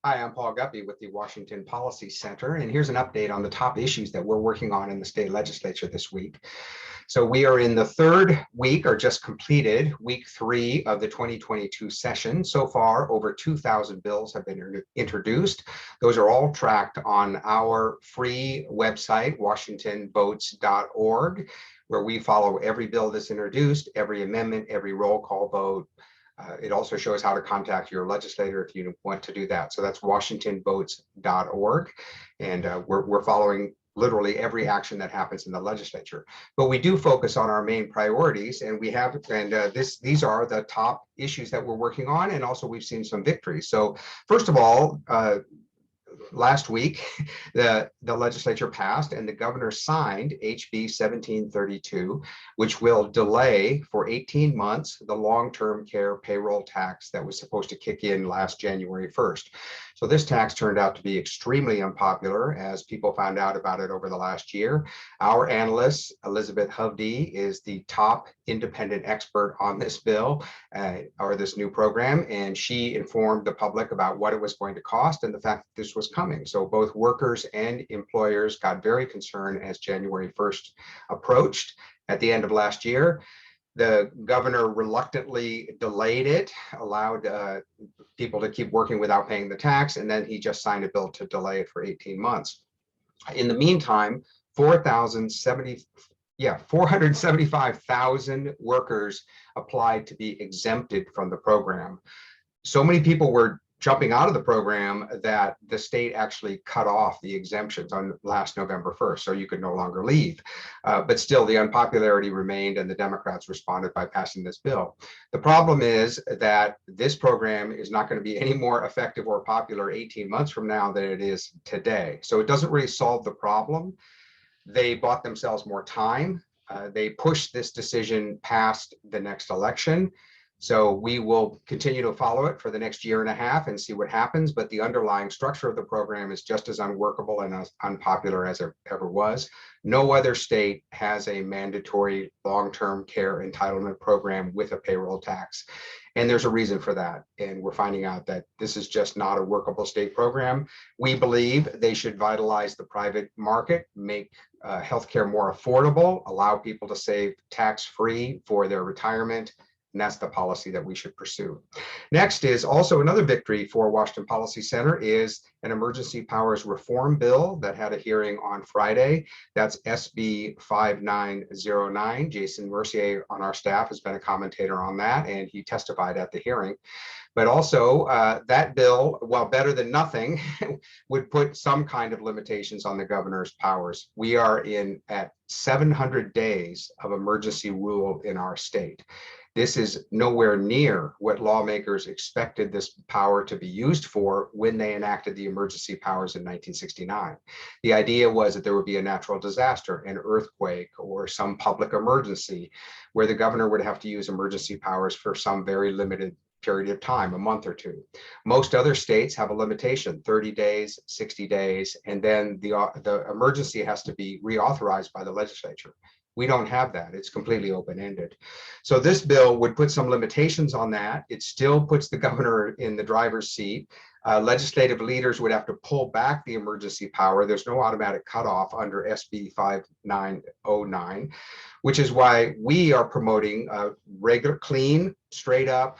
Hi, I'm Paul Guppy with the Washington Policy Center, and here's an update on the top issues that we're working on in the state legislature this week. So we are in the third week, or just completed week 3 of the 2022 session. So far, over 2,000 bills have been introduced. Those are all tracked on our free website, washingtonvotes.org, where we follow every bill that's introduced, every amendment, every roll call vote. It also shows how to contact your legislator if you want to do that. So that's washingtonvotes.org. And we're following literally every action that happens in the legislature. But we do focus on our main priorities, and these are the top issues that we're working on, and also we've seen some victories. So first of all, last week, the legislature passed and the governor signed HB 1732, which will delay for 18 months the long-term care payroll tax that was supposed to kick in last January 1st. So this tax turned out to be extremely unpopular as people found out about it over the last year. Our analyst, Elizabeth Hovde, is the top independent expert on this bill or this new program, and she informed the public about what it was going to cost and the fact that this was coming. So both workers and employers got very concerned as January 1st approached at the end of last year. The governor reluctantly delayed it, allowed people to keep working without paying the tax, and then he just signed a bill to delay it for 18 months. In the meantime, 475,000 workers applied to be exempted from the program. So many people were jumping out of the program that the state actually cut off the exemptions on last November 1st, so you could no longer leave. But still, the unpopularity remained, and the Democrats responded by passing this bill. The problem is that this program is not going to be any more effective or popular 18 months from now than it is today. So it doesn't really solve the problem. They bought themselves more time. They pushed this decision past the next election. So we will continue to follow it for the next year and a half and see what happens. But the underlying structure of the program is just as unworkable and as unpopular as it ever was. No other state has a mandatory long-term care entitlement program with a payroll tax. And there's a reason for that. And we're finding out that this is just not a workable state program. We believe they should vitalize the private market, make healthcare more affordable, allow people to save tax-free for their retirement. And that's the policy that we should pursue. Next is also another victory for Washington Policy Center is an emergency powers reform bill that had a hearing on Friday. That's SB 5909. Jason Mercier on our staff has been a commentator on that, and he testified at the hearing. But also that bill, while better than nothing, would put some kind of limitations on the governor's powers. We are at 700 days of emergency rule in our state. This is nowhere near what lawmakers expected this power to be used for when they enacted the emergency powers in 1969. The idea was that there would be a natural disaster, an earthquake, or some public emergency where the governor would have to use emergency powers for some very limited period of time, a month or two. Most other states have a limitation, 30 days, 60 days, and then the emergency has to be reauthorized by the legislature. We don't have that. It's completely open-ended. So this bill would put some limitations on that. It still puts the governor in the driver's seat. Legislative leaders would have to pull back the emergency power. There's no automatic cutoff under SB 5909, which is why we are promoting a regular, clean, straight up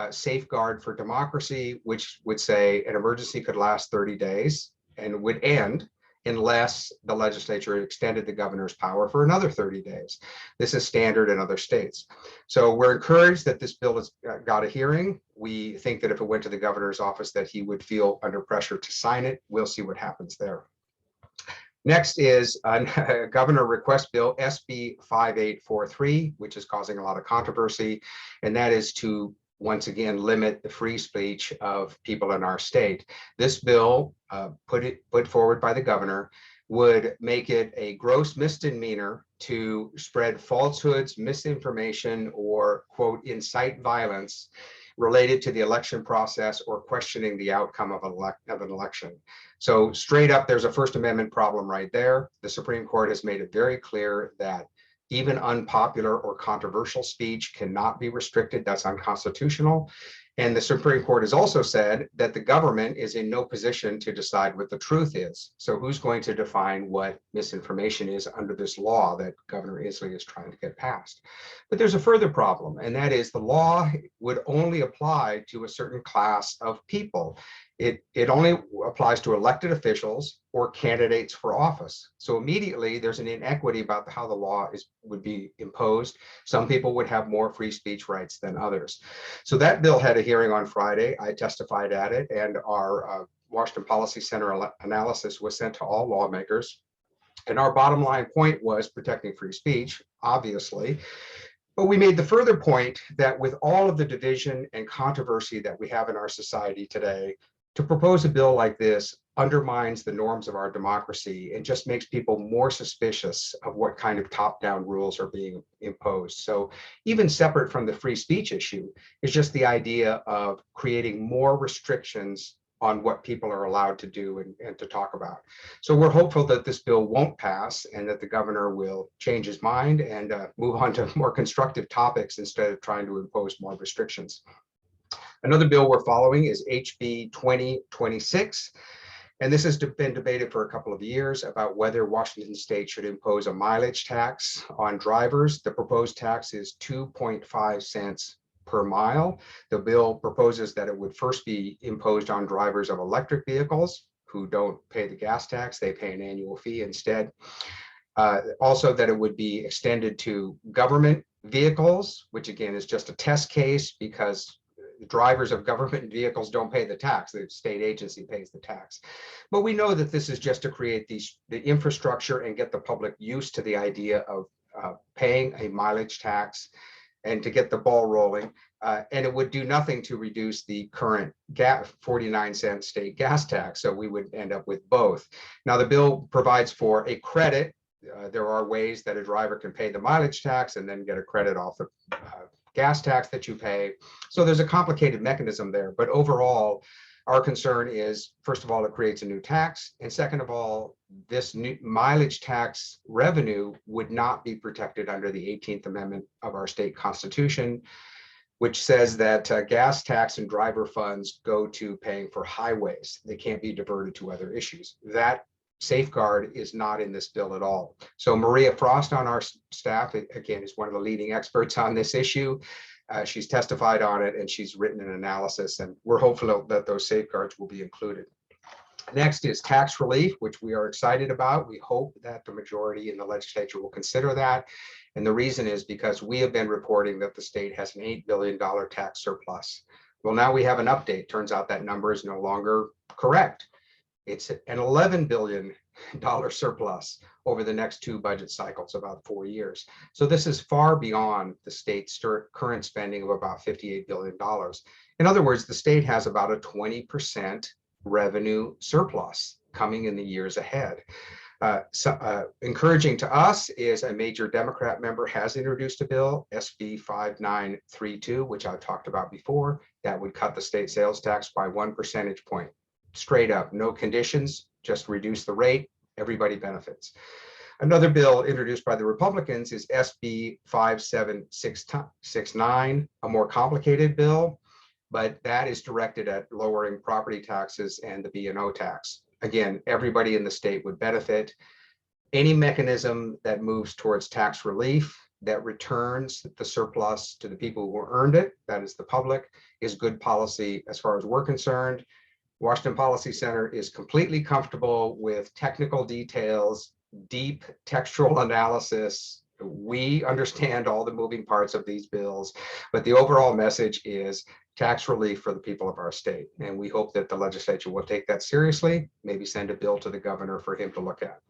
safeguard for democracy, which would say an emergency could last 30 days and would end unless the legislature extended the governor's power for another 30 days. This is standard in other states. So we're encouraged that this bill has got a hearing. We think that if it went to the governor's office that he would feel under pressure to sign it. We'll see what happens there. Next is a governor request bill, SB 5843, which is causing a lot of controversy, and that is to once again limit the free speech of people in our state. This bill, put forward by the governor, would make it a gross misdemeanor to spread falsehoods, misinformation, or quote, incite violence related to the election process or questioning the outcome of an election. So straight up, there's a First Amendment problem right there. The Supreme Court has made it very clear that even unpopular or controversial speech cannot be restricted. That's unconstitutional. And the Supreme Court has also said that the government is in no position to decide what the truth is. So who's going to define what misinformation is under this law that Governor Inslee is trying to get passed? But there's a further problem, and that is the law would only apply to a certain class of people. It only applies to elected officials or candidates for office. So immediately there's an inequity about how the law would be imposed. Some people would have more free speech rights than others. So that bill had a hearing on Friday. I testified at it, and our Washington Policy Center analysis was sent to all lawmakers. And our bottom line point was protecting free speech, obviously. But we made the further point that with all of the division and controversy that we have in our society today, to propose a bill like this undermines the norms of our democracy and just makes people more suspicious of what kind of top-down rules are being imposed. So even separate from the free speech issue is just the idea of creating more restrictions on what people are allowed to do and to talk about. So we're hopeful that this bill won't pass and that the governor will change his mind and move on to more constructive topics instead of trying to impose more restrictions. Another bill we're following is HB 2026. And this has been debated for a couple of years about whether Washington State should impose a mileage tax on drivers. The proposed tax is 2.5 cents per mile. The bill proposes that it would first be imposed on drivers of electric vehicles who don't pay the gas tax. They pay an annual fee instead. Also that it would be extended to government vehicles, which again is just a test case because drivers of government vehicles don't pay the tax. The state agency pays the tax. But we know that this is just to create the infrastructure and get the public used to the idea of paying a mileage tax and to get the ball rolling. And it would do nothing to reduce the current 49-cent state gas tax. So we would end up with both. Now, the bill provides for a credit. There are ways that a driver can pay the mileage tax and then get a credit off the gas tax that you pay. So there's a complicated mechanism there. But overall, our concern is, first of all, it creates a new tax. And second of all, this new mileage tax revenue would not be protected under the 18th Amendment of our state constitution, which says that gas tax and driver funds go to paying for highways. They can't be diverted to other issues. That safeguard is not in this bill at all. So Maria Frost on our staff, again, is one of the leading experts on this issue. She's testified on it and she's written an analysis, and we're hopeful that those safeguards will be included. Next is tax relief, which we are excited about. We hope that the majority in the legislature will consider that. And the reason is because we have been reporting that the state has an $8 billion tax surplus. Well, now we have an update. Turns out that number is no longer correct. It's an $11 billion surplus over the next two budget cycles, about 4 years. So this is far beyond the state's current spending of about $58 billion. In other words, the state has about a 20% revenue surplus coming in the years ahead. Encouraging to us is a major Democrat member has introduced a bill, SB 5932, which I've talked about before, that would cut the state sales tax by 1 percentage point. Straight up, no conditions, just reduce the rate, everybody benefits. Another bill introduced by the Republicans is SB 5769, a more complicated bill, but that is directed at lowering property taxes and the B&O tax. Again, everybody in the state would benefit. Any mechanism that moves towards tax relief that returns the surplus to the people who earned it, that is the public, is good policy as far as we're concerned. Washington Policy Center is completely comfortable with technical details, deep textual analysis. We understand all the moving parts of these bills, but the overall message is tax relief for the people of our state. And we hope that the legislature will take that seriously, maybe send a bill to the governor for him to look at.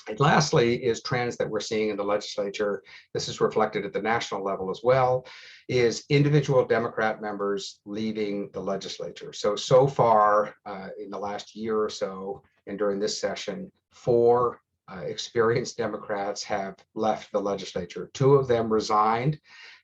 And lastly is trends that we're seeing in the legislature. This is reflected at the national level as well, is individual Democrat members leaving the legislature. So far in the last year or so, and during this session, 4 experienced Democrats have left the legislature. 2 of them resigned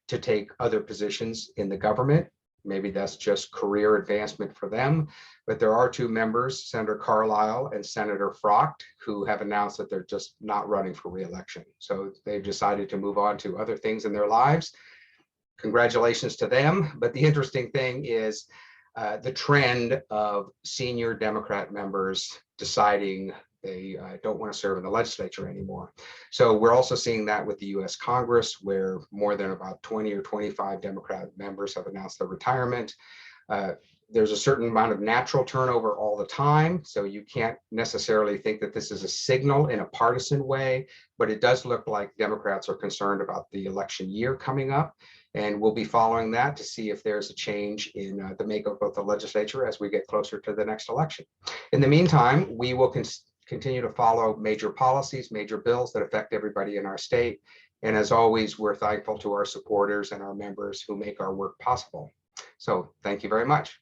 to take other positions in the government. Maybe that's just career advancement for them, but there are 2 members, Senator Carlisle and Senator Frocht, who have announced that they're just not running for re-election. So they've decided to move on to other things in their lives. congratulations to them. But the interesting thing is the trend of senior Democrat members deciding they don't want to serve in the legislature anymore. So we're also seeing that with the US Congress, where more than about 20 or 25 Democrat members have announced their retirement. There's a certain amount of natural turnover all the time, so you can't necessarily think that this is a signal in a partisan way, but it does look like Democrats are concerned about the election year coming up, and we'll be following that to see if there's a change in the makeup of the legislature as we get closer to the next election. In the meantime, we will continue to follow major policies, major bills that affect everybody in our state, and as always, we're thankful to our supporters and our members who make our work possible. So thank you very much.